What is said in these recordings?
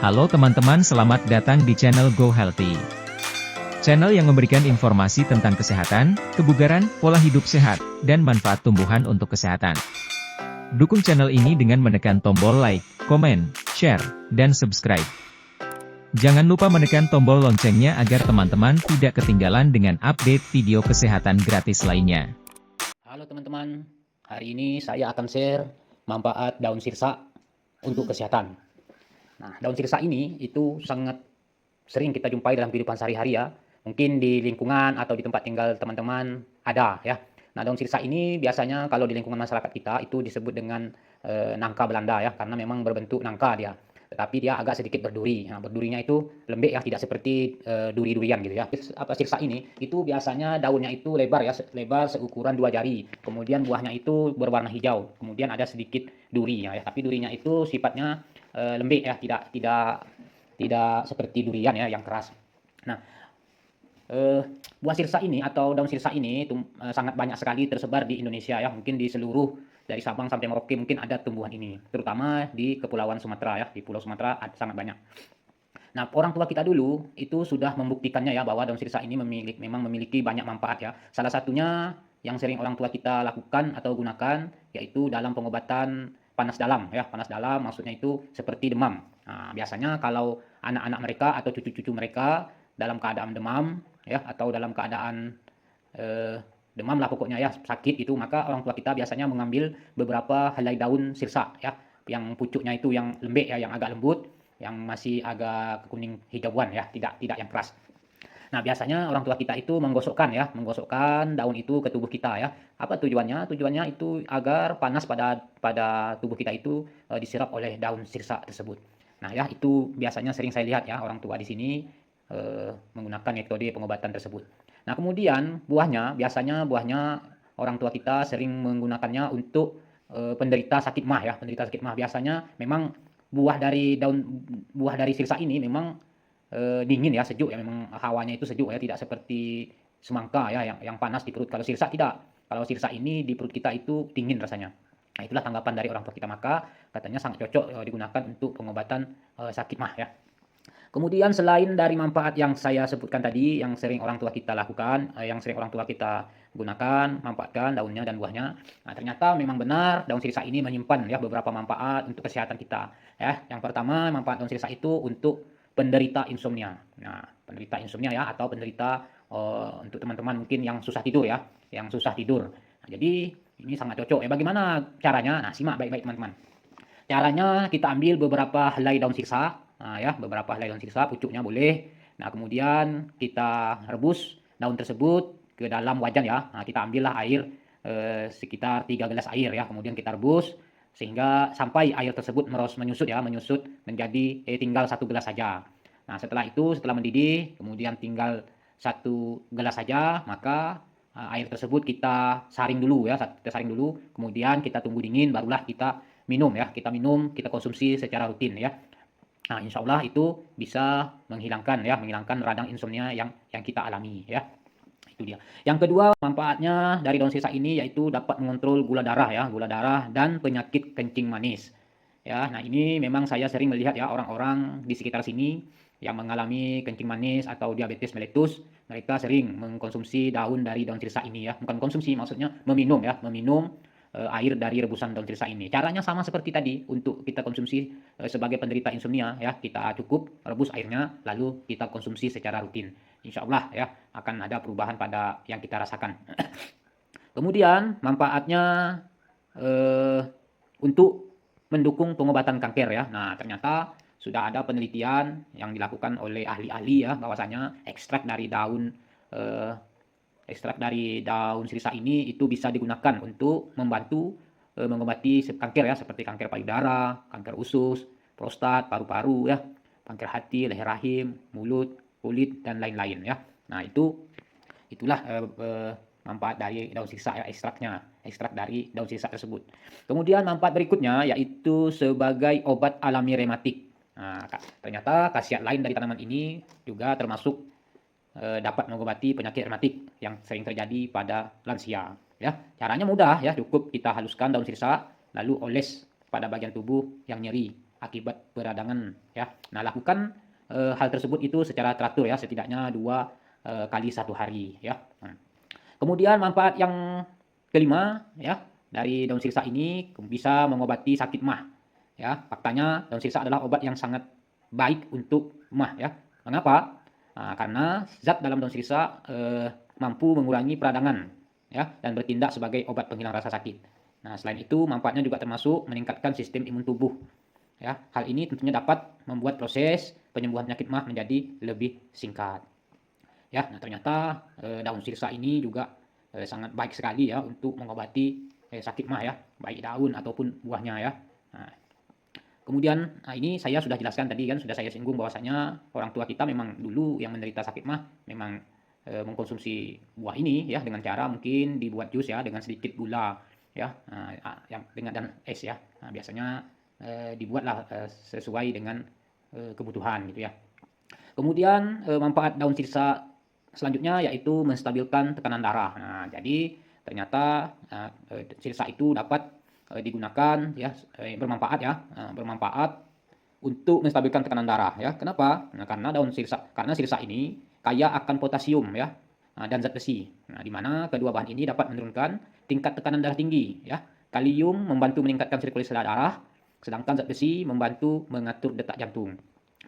Halo teman-teman, selamat datang di channel Go Healthy. Channel yang memberikan informasi tentang kesehatan, kebugaran, pola hidup sehat, dan manfaat tumbuhan untuk kesehatan. Dukung channel ini dengan menekan tombol like, komen, share, dan subscribe. Jangan lupa menekan tombol loncengnya agar teman-teman tidak ketinggalan dengan update video kesehatan gratis lainnya. Halo teman-teman, hari ini saya akan share manfaat daun sirsa untuk kesehatan. Nah, daun sirsa ini itu sangat sering kita jumpai dalam kehidupan sehari-hari ya. Mungkin di lingkungan atau di tempat tinggal teman-teman ada ya. Nah, daun sirsa ini biasanya kalau di lingkungan masyarakat kita itu disebut dengan nangka Belanda ya, karena memang berbentuk nangka dia. Tetapi dia agak sedikit berduri. Nah, berdurinya itu lembek ya, tidak seperti duri-durian gitu ya. Apa sirsa ini itu biasanya daunnya itu lebar ya, lebar seukuran 2 jari. Kemudian buahnya itu berwarna hijau. Kemudian ada sedikit duri ya, tapi durinya itu sifatnya lembek ya, tidak seperti durian ya yang keras. Nah, buah sirsa ini atau daun sirsa ini itu sangat banyak sekali tersebar di Indonesia ya, mungkin di seluruh dari Sabang sampai Merauke mungkin ada tumbuhan ini, terutama di Kepulauan Sumatera ya, di Pulau Sumatera sangat banyak. Nah, orang tua kita dulu itu sudah membuktikannya ya bahwa daun sirsa ini memang memiliki banyak manfaat ya. Salah satunya yang sering orang tua kita lakukan atau gunakan yaitu dalam pengobatan panas dalam ya. Panas dalam maksudnya itu seperti demam. Nah, biasanya kalau anak-anak mereka atau cucu-cucu mereka dalam keadaan demam ya atau dalam keadaan eh, demam lah pokoknya ya, sakit itu, maka orang tua kita biasanya mengambil beberapa helai daun sirsa ya, yang pucuknya itu yang lembek ya, yang agak lembut, yang masih agak kuning hijauan ya, tidak yang keras. Nah, biasanya orang tua kita itu menggosokkan daun itu ke tubuh kita ya. Apa tujuannya? Tujuannya itu agar panas pada tubuh kita itu diserap oleh daun sirsa tersebut. Nah, ya itu biasanya sering saya lihat ya orang tua di sini menggunakan metode pengobatan tersebut. Nah, kemudian biasanya buahnya orang tua kita sering menggunakannya untuk penderita sakit mah ya, penderita sakit mah. Biasanya memang buah dari sirsa ini memang dingin ya, sejuk ya, memang hawanya itu sejuk ya, tidak seperti semangka ya yang panas di perut. Kalau sirsa tidak. Kalau sirsa ini di perut kita itu dingin rasanya. Nah, itulah tanggapan dari orang tua kita, maka katanya sangat cocok digunakan untuk pengobatan sakit mah ya. Kemudian selain dari manfaat yang saya sebutkan tadi, yang sering orang tua kita lakukan, yang sering orang tua kita gunakan, manfaatkan daunnya dan buahnya. Nah, ternyata memang benar daun sirsa ini menyimpan ya beberapa manfaat untuk kesehatan kita. Ya, yang pertama manfaat daun sirsa itu untuk penderita insomnia. Nah, penderita insomnia ya atau penderita untuk teman-teman mungkin yang susah tidur ya, yang susah tidur. Nah, jadi ini sangat cocok. Bagaimana caranya? Nah, simak baik-baik teman-teman. Caranya kita ambil beberapa helai daun sirsa, nah ya, beberapa helai daun sirsa, pucuknya boleh. Nah, kemudian kita rebus daun tersebut ke dalam wajan ya. Nah, kita ambillah air sekitar 3 gelas air ya. Kemudian kita rebus sehingga sampai air tersebut menyusut ya, menyusut menjadi tinggal 1 gelas saja. Nah, setelah mendidih, kemudian tinggal 1 gelas saja, maka air tersebut kita saring dulu ya, kita saring dulu, kemudian kita tunggu dingin, barulah kita minum ya, kita konsumsi secara rutin ya. Nah, insya Allah itu bisa menghilangkan radang insomnia yang kita alami ya. Itu dia. Yang kedua, manfaatnya dari daun sirsa ini yaitu dapat mengontrol gula darah ya, gula darah dan penyakit kencing manis. Ya, nah ini memang saya sering melihat ya orang-orang di sekitar sini yang mengalami kencing manis atau diabetes mellitus, mereka sering mengkonsumsi daun dari daun sirsa ini ya. Bukan konsumsi, maksudnya meminum ya, meminum air dari rebusan daun sirsa ini. Caranya sama seperti tadi untuk kita konsumsi sebagai penderita insomnia ya, kita cukup rebus airnya lalu kita konsumsi secara rutin. Insya Allah ya akan ada perubahan pada yang kita rasakan. Kemudian manfaatnya eh, untuk mendukung pengobatan kanker ya. Nah, ternyata sudah ada penelitian yang dilakukan oleh ahli-ahli ya bahwasanya eh, ekstrak dari daun sirsa ini itu bisa digunakan untuk membantu mengobati kanker ya, seperti kanker payudara, kanker usus, prostat, paru-paru ya, kanker hati, leher rahim, mulut, kulit dan lain-lain ya. Nah, itulah manfaat dari daun sirsa ya, ekstrak dari daun sirsa tersebut. Kemudian manfaat berikutnya yaitu sebagai obat alami rematik. Nah, ternyata khasiat lain dari tanaman ini juga termasuk dapat mengobati penyakit rematik yang sering terjadi pada lansia ya. Caranya mudah ya, cukup kita haluskan daun sirsa lalu oles pada bagian tubuh yang nyeri. akibat peradangan ya. Nah, lakukan hal tersebut itu secara teratur ya, setidaknya 2 kali 1 hari ya. Kemudian manfaat yang kelima ya, dari daun sirsa ini bisa mengobati sakit MAH ya. Faktanya daun sirsa adalah obat yang sangat baik untuk MAH ya. Mengapa? Karena zat dalam daun sirsa mampu mengurangi peradangan ya, dan bertindak sebagai obat penghilang rasa sakit. Nah, selain itu manfaatnya juga termasuk meningkatkan sistem imun tubuh ya. Hal ini tentunya dapat membuat proses penyembuhan penyakit MAH menjadi lebih singkat. Ya, nah ternyata daun sirsa ini juga sangat baik sekali ya untuk mengobati sakit MAH ya, baik daun ataupun buahnya ya. Nah, kemudian ini saya sudah jelaskan tadi kan, sudah saya singgung bahwasanya orang tua kita memang dulu yang menderita sakit MAH memang mengkonsumsi buah ini ya, dengan cara mungkin dibuat jus ya dengan sedikit gula ya, yang dengan dan es ya. Nah, biasanya dibuatlah sesuai dengan kebutuhan gitu ya. Kemudian manfaat daun sirsa selanjutnya yaitu menstabilkan tekanan darah. Nah, jadi ternyata sirsa itu dapat digunakan ya, bermanfaat untuk menstabilkan tekanan darah ya. Kenapa? Nah, karena sirsa ini kaya akan potasium ya, dan zat besi. Nah, di mana kedua bahan ini dapat menurunkan tingkat tekanan darah tinggi ya. Kalium membantu meningkatkan sirkulasi darah, sedangkan zat besi membantu mengatur detak jantung.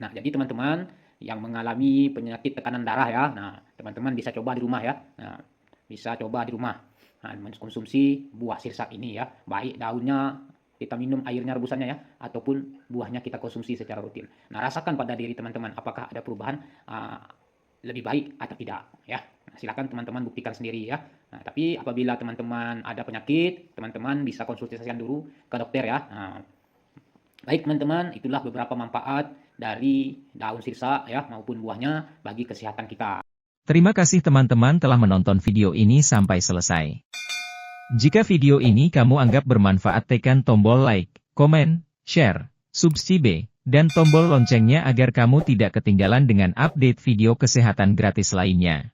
Nah, jadi teman-teman yang mengalami penyakit tekanan darah ya, nah teman-teman bisa coba di rumah ya. Nah, bisa coba di rumah. Nah, mengkonsumsi buah sirsa ini ya, baik daunnya kita minum airnya rebusannya ya, ataupun buahnya kita konsumsi secara rutin. Nah, rasakan pada diri teman-teman apakah ada perubahan lebih baik atau tidak ya. Nah, silakan teman-teman buktikan sendiri ya. Nah, tapi apabila teman-teman ada penyakit, teman-teman bisa konsultasikan dulu ke dokter ya. Nah, baik teman-teman, itulah beberapa manfaat dari daun sirsa ya maupun buahnya bagi kesehatan kita. Terima kasih teman-teman telah menonton video ini sampai selesai. Jika video ini kamu anggap bermanfaat, tekan tombol like, komen, share, subscribe, dan tombol loncengnya agar kamu tidak ketinggalan dengan update video kesehatan gratis lainnya.